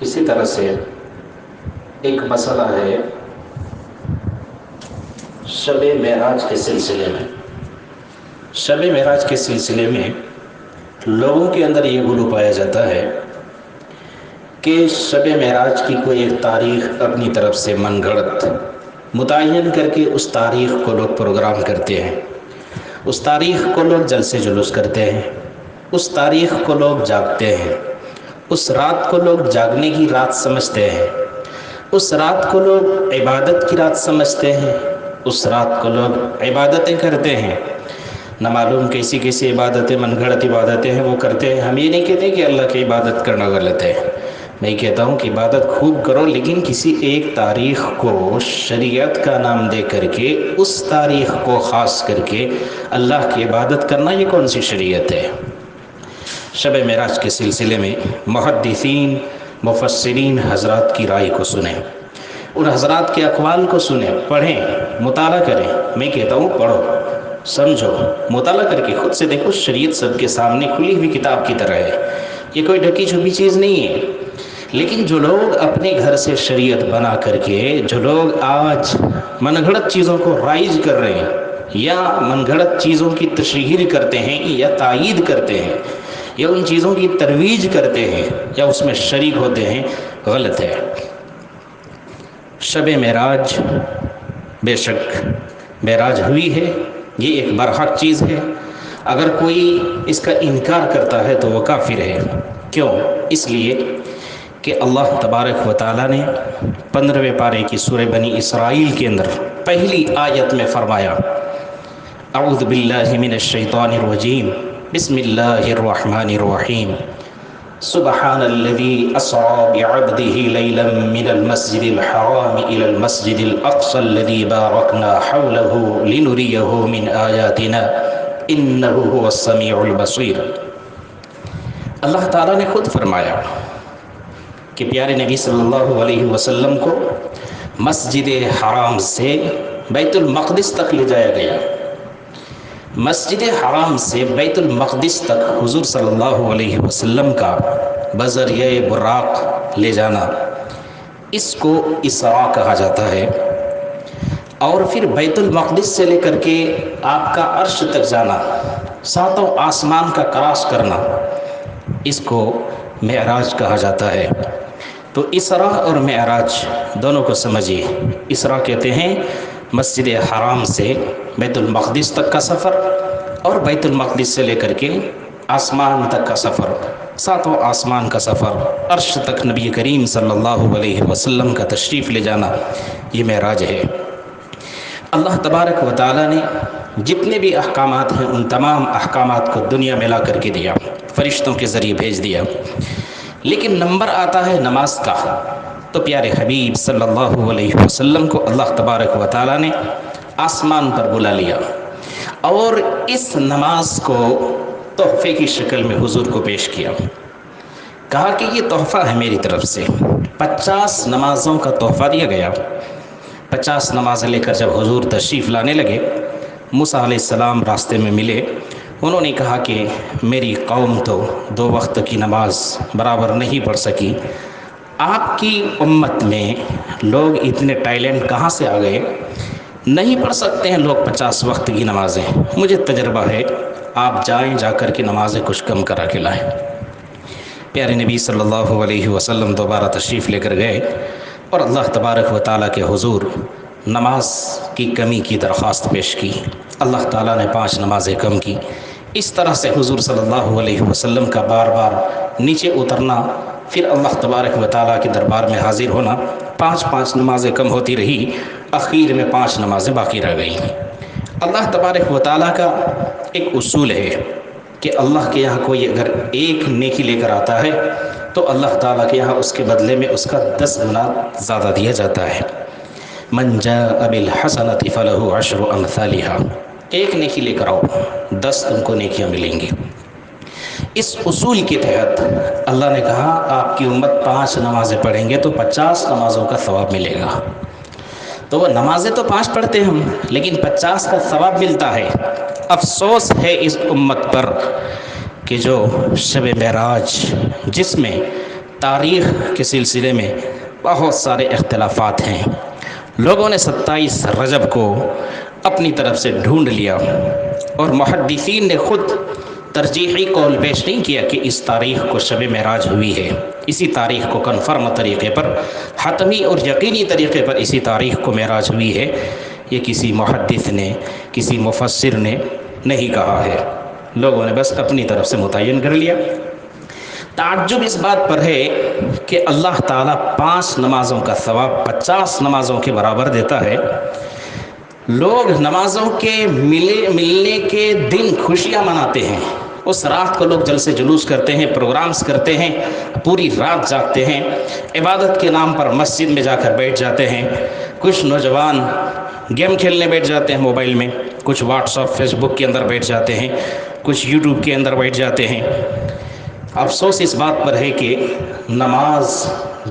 اسی طرح سے ایک مسئلہ ہے شب معراج کے سلسلے میں۔ شب معراج کے سلسلے میں لوگوں کے اندر یہ غلو پایا جاتا ہے کہ شب معراج کی کوئی ایک تاریخ اپنی طرف سے من گھڑت متعین کر کے اس تاریخ کو لوگ پروگرام کرتے ہیں، اس تاریخ کو لوگ جلسے جلوس کرتے ہیں، اس تاریخ کو لوگ جاگتے ہیں، اس رات کو لوگ جاگنے کی رات سمجھتے ہیں، اس رات کو لوگ عبادت کی رات سمجھتے ہیں، اس رات کو لوگ عبادتیں کرتے ہیں۔ نہ معلوم کیسی کیسی عبادتیں، من گھڑت عبادتیں ہیں وہ کرتے ہیں۔ ہم یہ نہیں کہتے کہ اللہ کی عبادت کرنا غلط ہے، میں کہتا ہوں کہ عبادت خوب کرو، لیکن کسی ایک تاریخ کو شریعت کا نام دے کر کے اس تاریخ کو خاص کر کے اللہ کی عبادت کرنا، یہ کون سی شریعت ہے؟ شب معراج کے سلسلے میں محدثین مفسرین حضرات کی رائے کو سنیں، ان حضرات کے اقوال کو سنیں، پڑھیں، مطالعہ کریں۔ میں کہتا ہوں پڑھو، سمجھو، مطالعہ کر کے خود سے دیکھو۔ شریعت سب کے سامنے کھلی ہوئی کتاب کی طرح ہے، یہ کوئی ڈھکی چھپی چیز نہیں ہے۔ لیکن جو لوگ اپنے گھر سے شریعت بنا کر کے، جو لوگ آج من گھڑت چیزوں کو رائج کر رہے ہیں، یا من گھڑت چیزوں کی تشہیر کرتے ہیں یا تائید کرتے ہیں، یا ان چیزوں کی ترویج کرتے ہیں یا اس میں شریک ہوتے ہیں، غلط ہے۔ شب معراج بے شک معراج ہوئی ہے، یہ ایک برحق چیز ہے۔ اگر کوئی اس کا انکار کرتا ہے تو وہ کافر ہے۔ کیوں؟ اس لیے کہ اللہ تبارک و تعالیٰ نے 15ویں پارے کی سورہ بنی اسرائیل کے اندر پہلی آیت میں فرمایا، اعوذ باللہ من الشیطان الرجیم، بسم اللہ الرحمن الرحیم، سبحان الذی اسری بعبدہ لیلا من المسجد الحرام الی المسجد الاقصی الذی بارکنا حولہ لنریہ من آیاتنا انہ هو السمیع البصیر۔ اللہ تعالیٰ نے خود فرمایا کہ پیارے نبی صلی اللہ علیہ وسلم کو مسجد حرام سے بیت المقدس تک لے جایا گیا۔ مسجد حرام سے بیت المقدس تک حضور صلی اللہ علیہ وسلم کا بذریعہ براق لے جانا، اس کو اسراء کہا جاتا ہے۔ اور پھر بیت المقدس سے لے کر کے آپ کا عرش تک جانا، ساتوں آسمان کا کراس کرنا، اس کو معراج کہا جاتا ہے۔ تو اسراء اور معراج دونوں کو سمجھیے۔ اسراء کہتے ہیں مسجد حرام سے بیت المقدس تک کا سفر، اور بیت المقدس سے لے کر کے آسمان تک کا سفر، ساتوں آسمان کا سفر، عرش تک نبی کریم صلی اللہ علیہ وسلم کا تشریف لے جانا، یہ معراج ہے۔ اللہ تبارک و تعالیٰ نے جتنے بھی احکامات ہیں ان تمام احکامات کو دنیا میں لا کر کے دیا، فرشتوں کے ذریعے بھیج دیا۔ لیکن نمبر آتا ہے نماز کا، تو پیارے حبیب صلی اللہ علیہ وسلم کو اللہ تبارک و تعالیٰ نے آسمان پر بلا لیا، اور اس نماز کو تحفے کی شکل میں حضور کو پیش کیا۔ کہا کہ یہ تحفہ ہے میری طرف سے۔ 50 نمازوں کا تحفہ دیا گیا۔ 50 نمازیں لے کر جب حضور تشریف لانے لگے، موسیٰ علیہ السلام راستے میں ملے۔ انہوں نے کہا کہ میری قوم تو 2 وقت کی نماز برابر نہیں پڑھ سکی، آپ کی امت میں لوگ اتنے ٹیلنٹ کہاں سے آ گئے؟ نہیں پڑھ سکتے ہیں لوگ 50 وقت کی نمازیں، مجھے تجربہ ہے، آپ جائیں، جا کر کے نمازیں کچھ کم کرا کے لائیں۔ پیارے نبی صلی اللہ علیہ وسلم دوبارہ تشریف لے کر گئے، اور اللہ تبارک و تعالیٰ کے حضور نماز کی کمی کی درخواست پیش کی۔ اللہ تعالیٰ نے 5 نمازیں کم کی۔ اس طرح سے حضور صلی اللہ علیہ وسلم کا بار بار نیچے اترنا، پھر اللہ تبارک و تعالیٰ کے دربار میں حاضر ہونا، 5 نمازیں کم ہوتی رہی، اخیر میں 5 نمازیں باقی رہ گئیں۔ اللہ تبارک و تعالیٰ کا ایک اصول ہے کہ اللہ کے یہاں کوئی اگر ایک نیکی لے کر آتا ہے تو اللہ تعالیٰ کے یہاں اس کے بدلے میں اس کا 10 گنا زیادہ دیا جاتا ہے۔ من جاء بالحسنة فله 10 امثالها، ایک نیکی لے کر آؤ، 10 تم کو نیکیاں ملیں گی۔ اس اصول کے تحت اللہ نے کہا آپ کی امت 5 نمازیں پڑھیں گے تو 50 نمازوں کا ثواب ملے گا۔ تو وہ نمازیں تو 5 پڑھتے ہم، لیکن 50 کا ثواب ملتا ہے۔ افسوس ہے اس امت پر کہ جو شب معراج، جس میں تاریخ کے سلسلے میں بہت سارے اختلافات ہیں۔ لوگوں نے 27 رجب کو اپنی طرف سے ڈھونڈ لیا، اور محدثین نے خود ترجیحی قول پیش نہیں کیا کہ اس تاریخ کو شب معراج ہوئی ہے۔ اسی تاریخ کو کنفرم طریقے پر، حتمی اور یقینی طریقے پر اسی تاریخ کو معراج ہوئی ہے، یہ کسی محدث نے، کسی مفسر نے نہیں کہا ہے، لوگوں نے بس اپنی طرف سے متعین کر لیا۔ تعجب اس بات پر ہے کہ اللہ تعالیٰ 5 نمازوں کا ثواب 50 نمازوں کے برابر دیتا ہے۔ لوگ نمازوں کے ملنے کے دن خوشیاں مناتے ہیں، اس رات کو لوگ جلسے جلوس کرتے ہیں، پروگرامز کرتے ہیں، پوری رات جاگتے ہیں، عبادت کے نام پر مسجد میں جا کر بیٹھ جاتے ہیں۔ کچھ نوجوان گیم کھیلنے بیٹھ جاتے ہیں موبائل میں، کچھ واٹس ایپ فیس بک کے اندر بیٹھ جاتے ہیں، کچھ یوٹیوب کے اندر بیٹھ جاتے ہیں۔ افسوس اس بات پر ہے کہ نماز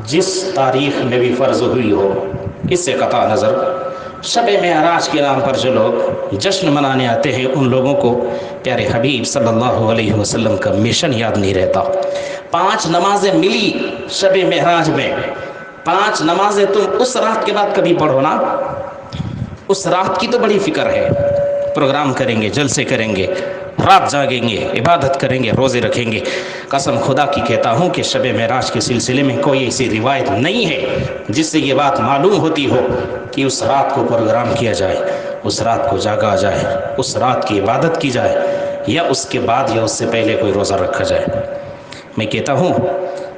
جس تاریخ میں بھی فرض ہوئی ہو، اس سے قطع نظر شب معراج کے نام پر جو لوگ جشن منانے آتے ہیں، ان لوگوں کو پیارے حبیب صلی اللہ علیہ وسلم کا مشن یاد نہیں رہتا۔ 5 نمازیں ملی شب معراج میں، 5 نمازیں تم اس رات کے بعد کبھی پڑھو نا، اس رات کی تو بڑی فکر ہے۔ پروگرام کریں گے، جلسے کریں گے، رات جاگیں گے، عبادت کریں گے، روزے رکھیں گے۔ قسم خدا کی کہتا ہوں کہ شب معراج کے سلسلے میں کوئی ایسی روایت نہیں ہے جس سے یہ بات معلوم ہوتی ہو کہ اس رات کو پروگرام کیا جائے، اس رات کو جاگا جائے، اس رات کی عبادت کی جائے، یا اس کے بعد یا اس سے پہلے کوئی روزہ رکھا جائے۔ میں کہتا ہوں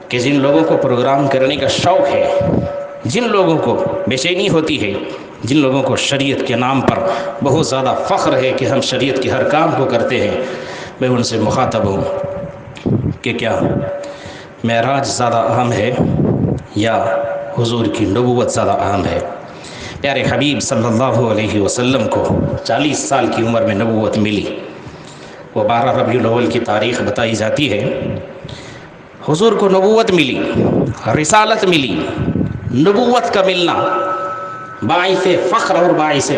کہ جن لوگوں کو پروگرام کرنے کا شوق ہے، جن لوگوں کو بے چینی ہوتی ہے، جن لوگوں کو شریعت کے نام پر بہت زیادہ فخر ہے کہ ہم شریعت کے ہر کام کو کرتے ہیں، میں ان سے مخاطب ہوں کہ کیا معراج زیادہ اہم ہے یا حضور کی نبوت زیادہ اہم ہے؟ پیارے حبیب صلی اللہ علیہ وسلم کو 40 سال کی عمر میں نبوت ملی، وہ 12 ربیع الاول کی تاریخ بتائی جاتی ہے۔ حضور کو نبوت ملی، رسالت ملی۔ نبوت کا ملنا باعث فخر اور باعث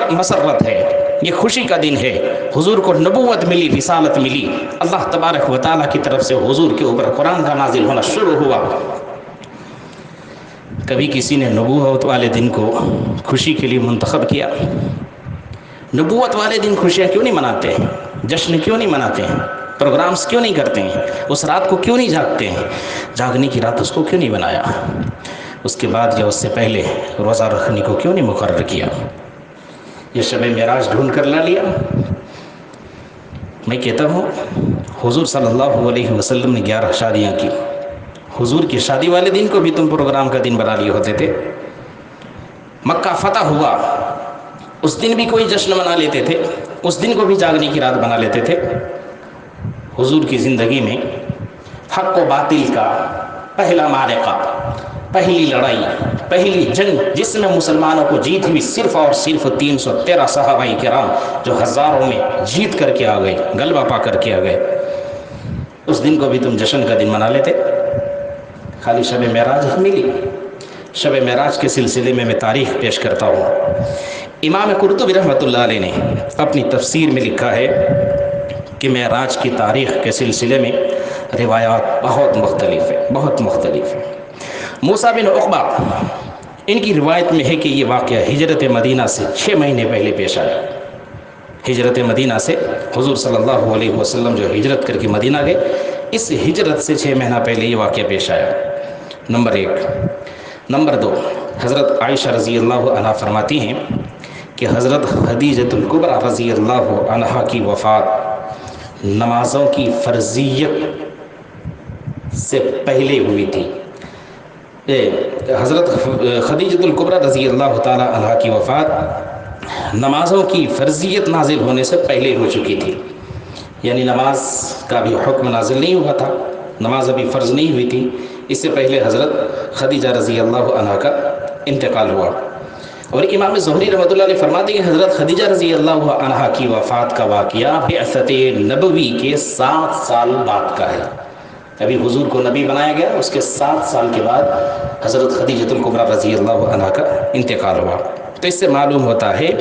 مسرت ہے، یہ خوشی کا دن ہے۔ حضور کو نبوت ملی، رسالت ملی، اللہ تبارک و تعالیٰ کی طرف سے حضور کے اوپر قرآن کا نازل ہونا شروع ہوا۔ کبھی کسی نے نبوت والے دن کو خوشی کے لیے منتخب کیا؟ نبوت والے دن خوشیاں کیوں نہیں مناتے ہیں؟ جشن کیوں نہیں مناتے ہیں؟ پروگرامز کیوں نہیں کرتے ہیں؟ اس رات کو کیوں نہیں جاگتے ہیں؟ جاگنے کی رات اس کو کیوں نہیں بنایا؟ اس کے بعد یا اس سے پہلے روزہ رکھنے کو کیوں نہیں مقرر کیا؟ یہ شب معراج ڈھونڈ کر لا لیا۔ میں کہتا ہوں حضور صلی اللہ علیہ وسلم نے 11 شادیاں کی، حضور کی شادی والے دن کو بھی تم پروگرام کا دن بنا لیے ہوتے تھے۔ مکہ فتح ہوا، اس دن بھی کوئی جشن منا لیتے تھے، اس دن کو بھی جاگنے کی رات بنا لیتے تھے۔ حضور کی زندگی میں حق و باطل کا پہلا معرکہ، پہلی لڑائی، پہلی جنگ جس میں مسلمانوں کو جیت ہوئی، صرف اور صرف 313 صحابہ کرام جو ہزاروں میں جیت کر کے آ گئے، غلبہ پا کر کے آ گئے، اس دن کو بھی تم جشن کا دن منا لیتے۔ خالی شب معراج ملی۔ شب معراج کے سلسلے میں تاریخ پیش کرتا ہوں۔ امام قرطبی رحمۃ اللہ علیہ نے اپنی تفسیر میں لکھا ہے کہ معراج کی تاریخ کے سلسلے میں روایات بہت مختلف ہیں۔ موسیٰ بن عقبہ، ان کی روایت میں ہے کہ یہ واقعہ ہجرت مدینہ سے 6 مہینے پہلے پیش آیا۔ ہجرت مدینہ سے حضور صلی اللہ علیہ وسلم جو ہجرت کر کے مدینہ گئے، اس ہجرت سے 6 مہینہ پہلے یہ واقعہ پیش آیا، نمبر 1۔ نمبر 2، حضرت عائشہ رضی اللہ عنہ فرماتی ہیں کہ حضرت خدیجۃ الکبریٰ رضی اللہ عنہ کی وفات نمازوں کی فرضیت سے پہلے ہوئی تھی۔ حضرت خدیجۃ الکبریٰ رضی اللہ تعالی عنہ کی وفات نمازوں کی فرضیت نازل ہونے سے پہلے ہو چکی تھی، یعنی نماز کا بھی حکم نازل نہیں ہوا تھا، نماز ابھی فرض نہیں ہوئی تھی، اس سے پہلے حضرت خدیجہ رضی اللہ عنہ کا انتقال ہوا۔ اور امام زہری رحمۃ اللہ علیہ فرماتے ہیں کہ حضرت خدیجہ رضی اللہ عنہ کی وفات کا واقعہ بعثت نبوی کے 7 سال بعد کا ہے۔ ابھی حضور کو نبی بنایا گیا، اس کے 7 سال کے بعد حضرت خدیجۃ الکبریٰ رضی اللہ عنہ کا انتقال ہوا۔ تو اس سے معلوم ہوتا ہے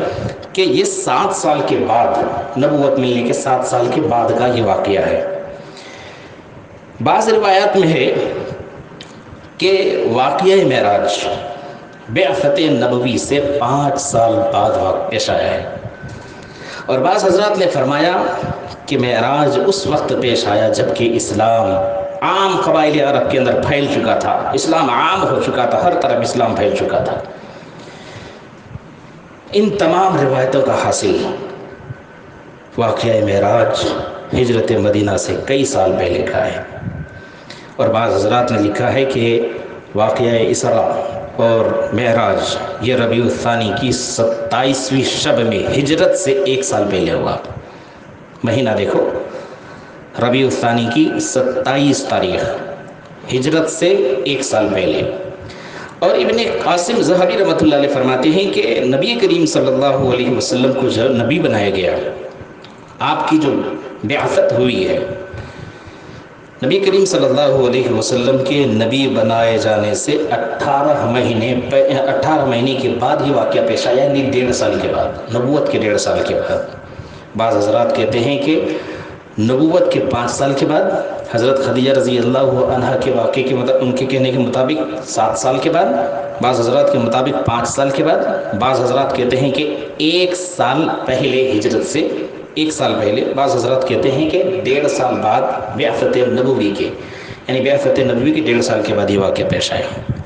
کہ یہ 7 سال کے بعد، نبوت ملنے کے 7 سال کے بعد کا یہ واقعہ ہے۔ بعض روایات میں ہے کہ واقعہ معراج بعثت نبوی سے 5 سال بعد واقع پیش آیا ہے، اور بعض حضرات نے فرمایا کہ معراج اس وقت پیش آیا جب کہ اسلام عام قبائل عرب کے اندر پھیل چکا تھا، اسلام عام ہو چکا تھا، ہر طرف اسلام پھیل چکا تھا۔ ان تمام روایتوں کا حاصل واقعہ معراج ہجرت مدینہ سے کئی سال پہلے کا ہے، اور بعض حضرات نے لکھا ہے کہ واقعہ اسراء اور معراج یہ ربیع الثانی کی 27ویں شب میں ہجرت سے 1 سال پہلے ہوا۔ مہینہ دیکھو، ربیع الثانی کی 27 تاریخ، ہجرت سے 1 سال پہلے۔ اور ابن قاسم ذہبی رحمۃ اللہ علیہ فرماتے ہیں کہ نبی کریم صلی اللہ علیہ وسلم کو جب نبی بنایا گیا، آپ کی جو بعثت ہوئی ہے، نبی کریم صلی اللہ علیہ وسلم کے نبی بنائے جانے سے 18 مہینے کے بعد ہی واقعہ پیش آیا، یعنی 1.5 سال کے بعد، نبوت کے 1.5 سال کے بعد۔ بعض حضرات کہتے ہیں کہ نبوت کے 5 سال کے بعد، حضرت خدیجہ رضی اللہ عنہا کے واقعے کے مطابق، ان کے کہنے کے مطابق 7 سال کے بعد، بعض حضرات کے مطابق 5 سال کے بعد، بعض حضرات کہتے ہیں کہ 1 سال پہلے، ہجرت سے 1 سال پہلے، بعض حضرات کہتے ہیں کہ 1.5 سال بعد بعثت نبوی کے، یعنی بعثت نبوی کے 1.5 سال کے بعد یہ واقعہ پیش آیا۔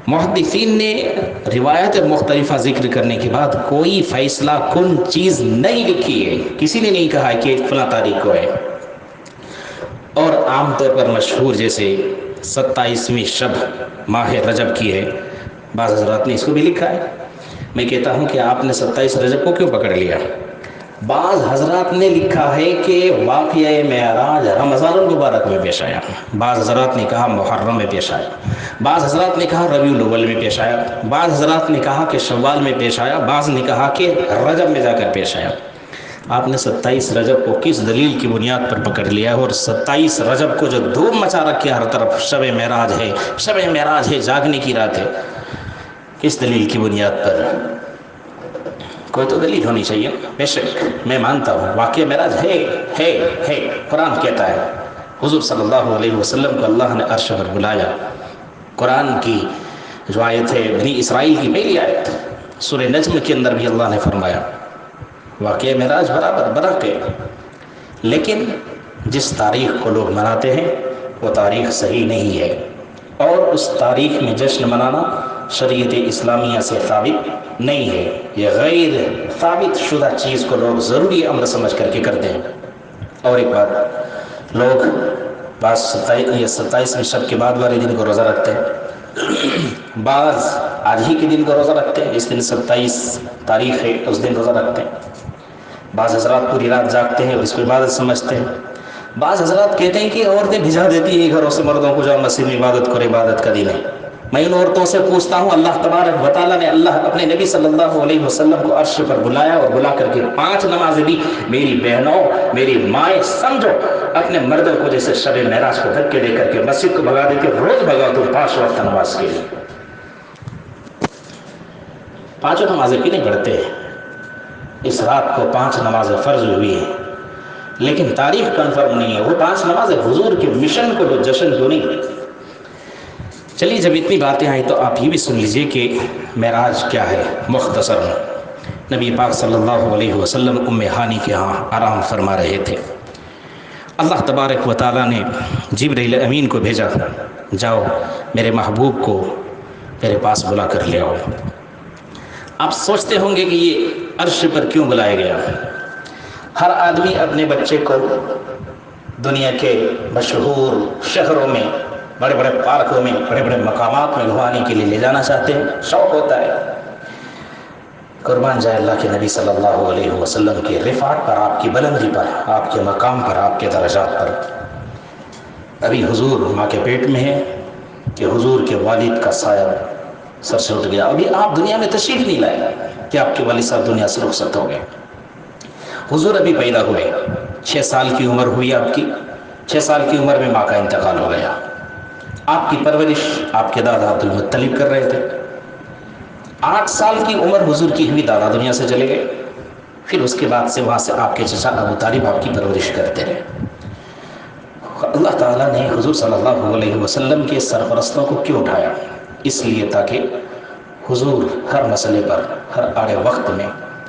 محدثین نے روایت مختلفہ ذکر کرنے کے بعد کوئی فیصلہ کن چیز نہیں لکھی ہے، کسی نے نہیں کہا ہے کہ فلاں تاریخ کو ہے، اور عام طور پر مشہور جیسے 27ویں شب ماہ رجب کی ہے، بعض حضرات نے اس کو بھی لکھا ہے۔ میں کہتا ہوں کہ آپ نے 27 رجب کو کیوں پکڑ لیا؟ بعض حضرات نے لکھا ہے کہ واقعہ معراج رمضان المبارک میں پیش آیا، بعض حضرات نے کہا محرم میں پیش آیا، بعض حضرات نے کہا ربیع الاول میں پیش آیا، بعض حضرات نے کہا کہ شوال میں پیش آیا، بعض نے کہا کہ رجب میں جا کر پیش آیا۔ آپ نے 27 رجب کو کس دلیل کی بنیاد پر پکڑ لیا ہے؟ اور 27 رجب کو جو دھوم مچا رکھے ہر طرف، شب معراج ہے، شب معراج ہے، جاگنے کی رات ہے، کس دلیل کی بنیاد پر؟ کوئی تو دلیل ہونی چاہیے۔ بے شک میں مانتا ہوں واقعہ معراج ہے، قرآن کہتا ہے حضور صلی اللہ علیہ وسلم کو اللہ نے عرش پر بلایا۔ قرآن کی جو آیت ہے بنی اسرائیل کی پہلی آیت، سورہ نجم کے اندر بھی اللہ نے فرمایا واقعہ معراج برابر برحق ہے، لیکن جس تاریخ کو لوگ مناتے ہیں وہ تاریخ صحیح نہیں ہے، اور اس تاریخ میں جشن منانا شریعت اسلامیہ سے ثابت نہیں ہے، یہ غیر ثابت شدہ چیز کو لوگ ضروری امر سمجھ کر کے کرتے ہیں۔ اور ایک بات، لوگ بعض 27ویں شب کے بعد والے دن کو روزہ رکھتے ہیں، بعض آج ہی کے دن کو روزہ رکھتے ہیں، اس دن 27 تاریخ ہے اس دن روزہ رکھتے ہیں، بعض حضرات پوری رات جاگتے ہیں اور اس کو عبادت سمجھتے ہیں، بعض حضرات کہتے ہیں کہ عورتیں بھجا دیتی ہیں گھروں سے مردوں کو، جاؤ مسجد میں عبادت کرو، عبادت کا دن ہے۔ میں ان عورتوں سے پوچھتا ہوں، اللہ تبارک و تعالیٰ نے اپنے نبی صلی اللہ علیہ وسلم کو عرش پر بلایا اور بلا کر کے 5 نمازیں دی۔ میری بہنوں، میری مائیں، سمجھو اپنے مردوں کو جیسے شب معراج کو دھکے دے کر کے مسجد کو بھگا دیتے، روز بھگاؤ تم 5 وقت نماز کے لیے۔ 5 نمازیں کیوں نہیں پڑھتے؟ اس رات کو 5 نمازیں فرض ہوئی ہیں، لیکن تاریخ کنفرم نہیں ہے، وہ 5 نمازیں حضور کے مشن کو جو جشن کیوں نہیں؟ چلیے جب اتنی باتیں آئیں تو آپ یہ بھی سن لیجئے کہ معراج کیا ہے مختصر۔ نبی پاک صلی اللہ علیہ وسلم ام ہانی کے ہاں آرام فرما رہے تھے، اللہ تبارک و تعالیٰ نے جبرائیل امین کو بھیجا، جاؤ میرے محبوب کو میرے پاس بلا کر لے آؤ۔ آپ سوچتے ہوں گے کہ یہ عرش پر کیوں بلایا گیا؟ ہر آدمی اپنے بچے کو دنیا کے مشہور شہروں میں، بڑے بڑے پارکوں میں، بڑے بڑے مقامات میں گھمانے کے لیے لے جانا چاہتے ہیں، شوق ہوتا ہے۔ قربان جائے اللہ کے نبی صلی اللہ علیہ وسلم کی رفعت پر، آپ کی بلندی پر، آپ کے مقام پر، آپ کے درجات پر۔ ابھی حضور ماں کے پیٹ میں ہے کہ حضور کے والد کا سایہ سر سے اٹھ گیا، ابھی آپ دنیا میں تشریف نہیں لائے کہ آپ کے والد صاحب دنیا سے رخصت ہو گئے۔ حضور ابھی پیدا ہوئے، 6 سال کی عمر ہوئی آپ کی، 6 سال کی عمر میں ماں کا انتقال ہو گیا۔ آپ کی پرورش آپ کے دادا عبد المطلب کر رہے تھے۔ 8 سال کی عمر حضور کی ہوئی، دادا دنیا سے چلے گئے، پھر اس کے بعد سے وہاں سے آپ کے چچا ابو طالب آپ کی پرورش کرتے رہے۔ اللہ تعالیٰ نے حضور صلی اللہ علیہ وسلم کے سرپرستوں کو کیوں اٹھایا؟ اس لیے تاکہ حضور ہر مسئلے پر ہر آڑے وقت میں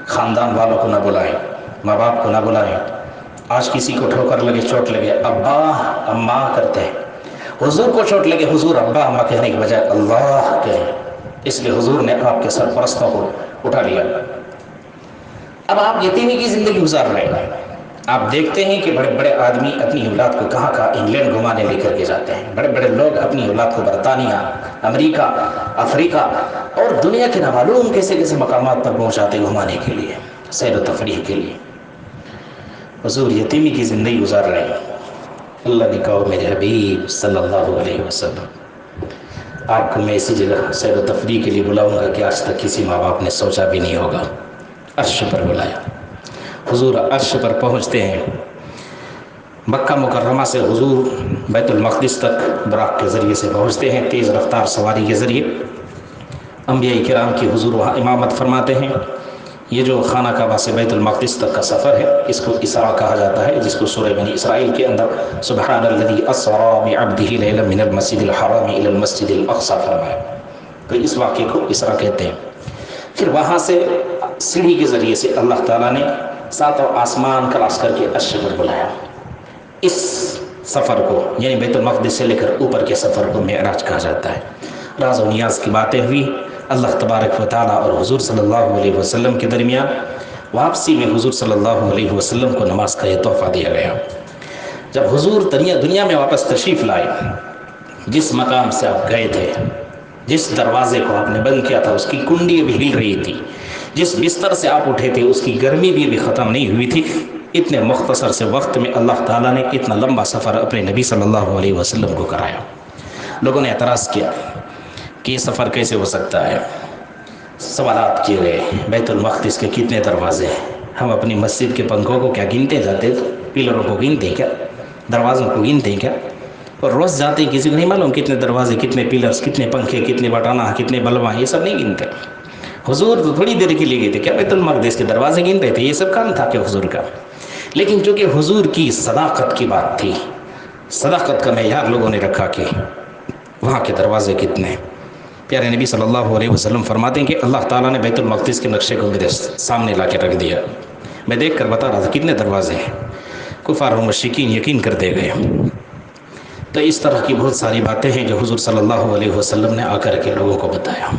خاندان والوں کو نہ بلائیں، ماں باپ کو نہ بلائیں۔ آج کسی کو ٹھوکر لگے، چوٹ لگے، ابا اماں کرتے ہیں، حضور کو چوٹ لگے حضور ابا اماں کہنے کے بجائے اللہ کہیں، اس لیے حضور نے آپ کے سرپرستوں کو اٹھا لیا۔ اب آپ یتیمی کی زندگی گزار رہے ہیں، آپ دیکھتے ہیں کہ بڑے بڑے آدمی اپنی اولاد کو کہاں کہاں انگلینڈ گھمانے لے کر کے جاتے ہیں، بڑے بڑے لوگ اپنی اولاد کو برطانیہ، امریکہ، افریقہ اور دنیا کے نامعلوم کیسے کیسے مقامات پر پہنچاتے ہیں گھمانے کے لیے، سیر و تفریح کے لیے۔ حضور یتیمی کی زندگی گزار رہے ہیں۔ اللہ نے کہا میرے حبیب صلی اللہ علیہ وسلم آپ کو میں اسی جگہ سیر و تفریح کے لیے بلاؤں گا کہ آج تک کسی ماں باپ نے سوچا بھی نہیں ہوگا۔ عرش پر بلایا، حضور عرش پر پہنچتے ہیں۔ مکہ مکرمہ سے حضور بیت المقدس تک براق کے ذریعے سے پہنچتے ہیں، تیز رفتار سواری کے ذریعے۔ انبیاء کرام کی حضور وہاں امامت فرماتے ہیں۔ یہ جو خانہ کعبہ سے بیت المقدس تک کا سفر ہے اس کو اسراء کہا جاتا ہے، جس کو سورہ بنی اسرائیل کے اندر سبحان الذی اسری بعبدہ لیلا من المسجد الحرام الی المسجد الاقصی فرمایا، تو اس واقعے کو اسراء کہتے ہیں۔ پھر وہاں سے سیڑھی کے ذریعے سے اللہ تعالیٰ نے ساتوں آسمان کراس کر کے عرش پر بلایا۔ اس سفر کو یعنی بیت المقدس سے لے کر اوپر کے سفر کو معراج کہا جاتا ہے۔ راز و نیاز کی باتیں ہوئی اللہ تبارک و تعالیٰ اور حضور صلی اللہ علیہ وسلم کے درمیان۔ واپسی میں حضور صلی اللہ علیہ وسلم کو نماز کا یہ تحفہ دیا گیا۔ جب حضور دنیا میں واپس تشریف لائے، جس مقام سے آپ گئے تھے، جس دروازے کو آپ نے بند کیا تھا اس کی کنڈی ابھی ہل رہی تھی، جس بستر سے آپ اٹھے تھے اس کی گرمی بھی ابھی ختم نہیں ہوئی تھی، اتنے مختصر سے وقت میں اللہ تعالیٰ نے اتنا لمبا سفر اپنے نبی صلی اللہ علیہ وسلم کو کرایا۔ لوگوں نے اعتراض کیا کہ یہ سفر کیسے ہو سکتا ہے، سوالات کیے گئے، بیت المقدس کے کتنے دروازے ہیں، ہم اپنی مسجد کے پنکھوں کو کیا گنتے جاتے تھے، پلروں کو گنتے ہیں کیا، دروازوں کو گنتے ہیں کیا، اور روز جاتے ہیں کسی کو نہیں معلوم کتنے دروازے، کتنے پلرز، کتنے پنکھے، کتنے بٹانہ، کتنے بلباں، یہ سب نہیں گنتے۔ حضور تو تھوڑی دیر کے لیے گئے تھے، کیا بیت المقدس کے دروازے گن رہے تھے، یہ سب کام تھا کہ حضور کا۔ لیکن چونکہ حضور کی صداقت کی بات تھی، صداقت کا معیار لوگوں نے رکھا کہ وہاں کے دروازے کتنے۔ پیارے نبی صلی اللہ علیہ وسلم فرماتے ہیں کہ اللہ تعالیٰ نے بیت المقدس کے نقشے کو میرے سامنے لا کے رکھ دیا، میں دیکھ کر بتا رہا تھا کتنے دروازے ہیں، کفار و مشرکین یقین کرتے گئے۔ تو اس طرح کی بہت ساری باتیں ہیں جو حضور صلی اللہ علیہ وسلم نے آ کر کے لوگوں کو بتایا۔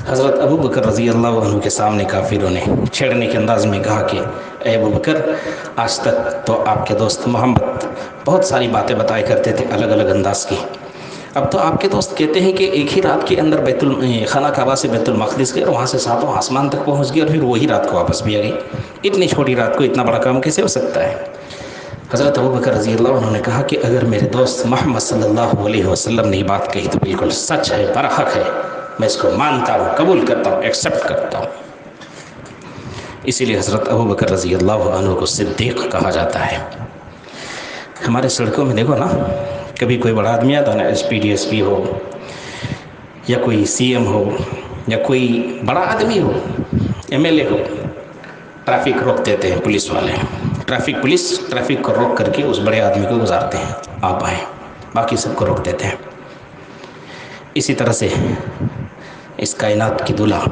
حضرت ابو بکر رضی اللہ عنہ کے سامنے کافروں نے چھیڑنے کے انداز میں کہا کہ اے ابو بکر، آج تک تو آپ کے دوست محمد بہت ساری باتیں بتایا کرتے تھے الگ الگ انداز کی، اب تو آپ کے دوست کہتے ہیں کہ ایک ہی رات کے اندر خانہ کعبہ سے بیت المقدس گئے اور وہاں سے ساتوں آسمان تک پہنچ گئے اور پھر وہی رات کو واپس بھی آ گئی، اتنی چھوٹی رات کو اتنا بڑا کام کیسے ہو سکتا ہے؟ حضرت ابو بکر رضی اللہ عنہ نے کہا کہ اگر میرے دوست محمد صلی اللہ علیہ وسلم نے یہ بات کہی تو بالکل سچ ہے، برحق ہے، میں اس کو مانتا ہوں، قبول کرتا ہوں، ایکسیپٹ کرتا ہوں۔ اسی لیے حضرت ابو بکر رضی اللہ عنہ کو صدیق کہا جاتا ہے۔ ہمارے سڑکوں میں دیکھو نا، کبھی کوئی بڑا آدمی آتا ہے نا، S P D S P ہو یا کوئی سی ایم ہو یا کوئی بڑا آدمی ہو، ایم ایل اے ہو، ٹریفک روک دیتے ہیں پولیس والے، ٹریفک پولیس ٹریفک کو روک کر کے اس بڑے آدمی کو گزارتے ہیں، آپ آئیں، باقی سب کو روک دیتے ہیں۔ اسی طرح سے اس کائنات کی دلہا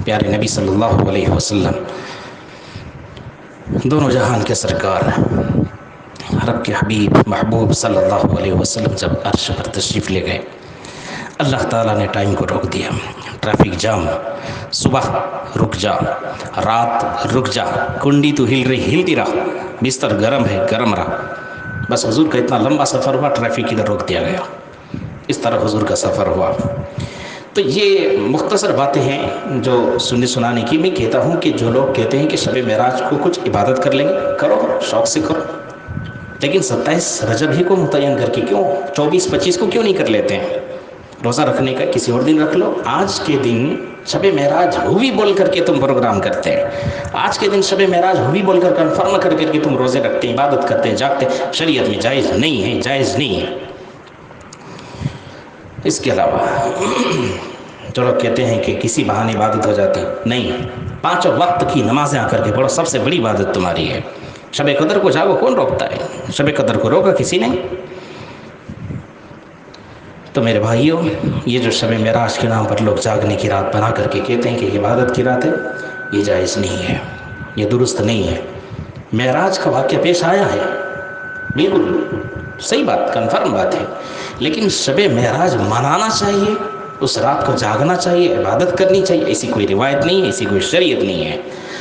پیارے نبی صلی اللہ علیہ وسلم، دونوں جہان کے سرکار، رب کے حبیب محبوب صلی اللہ علیہ وسلم جب عرش پر تشریف لے گئے، اللہ تعالیٰ نے ٹائم کو روک دیا، ٹریفک جام، صبح رک جا، رات رک جا، کنڈی تو ہلتی رہا، بستر گرم ہے گرم رہا، بس حضور کا اتنا لمبا سفر ہوا، ٹریفک ادھر روک دیا گیا، اس طرح حضور کا سفر ہوا۔ تو یہ مختصر باتیں ہیں جو سننے سنانے کی۔ میں کہتا ہوں کہ جو لوگ کہتے ہیں کہ شب معراج کو کچھ عبادت کر لیں گے، کرو، شوق سے کرو، لیکن 27 رجب ہی کو متعین کر کے کیوں 24-25 کو کیوں نہیں کر لیتے ہیں؟ روزہ رکھنے کا کسی اور دن رکھ لو۔ آج کے دن شب معراج ہوئی بول کر کے تم پروگرام کرتے ہیں، آج کے دن شب معراج ہوئی بول کر کنفرم کر کے تم روزے رکھتے ہیں، عبادت کرتے ہیں، جاگتے ہیں، شریعت میں جائز نہیں ہے، جائز نہیں ہے۔ اس کے علاوہ جو لوگ کہتے ہیں کہ کسی بہانے عبادت ہو جاتی، نہیں، 5 وقت کی نمازیں آ کر کے پڑھو، سب سے بڑی عبادت تمہاری ہے۔ شب قدر کو جاگو، کون روکتا ہے؟ شب قدر کو روکا کسی نے؟ تو میرے بھائیوں، یہ جو شب معراج کے نام پر لوگ جاگنے کی رات بنا کر کے کہتے ہیں کہ یہ عبادت کی رات ہے، یہ جائز نہیں ہے، یہ درست نہیں ہے۔ معراج کا واقعہ پیش آیا ہے، بالکل صحیح بات، کنفرم بات ہے، لیکن شب معراج منانا چاہیے، اس رات کو جاگنا چاہیے، عبادت کرنی چاہیے، ایسی کوئی روایت نہیں ہے، ایسی کوئی شریعت نہیں ہے۔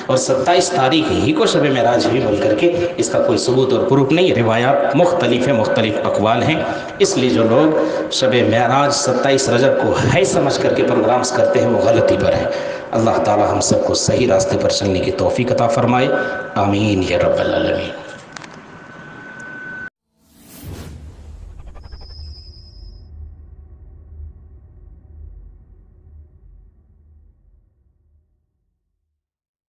اور 27 تاریخ ہی کو شب معراج بھی بول کر کے اس کا کوئی ثبوت اور پروف نہیں ہے، روایات مختلف ہیں، مختلف اقوال ہیں۔ اس لیے جو لوگ شب معراج 27 رجب کو ہے سمجھ کر کے پروگرامز کرتے ہیں، وہ غلطی پر ہے۔ اللہ تعالی ہم سب کو صحیح راستے پر چلنے کی توفیق عطا فرمائے، آمین یا رب العالمین۔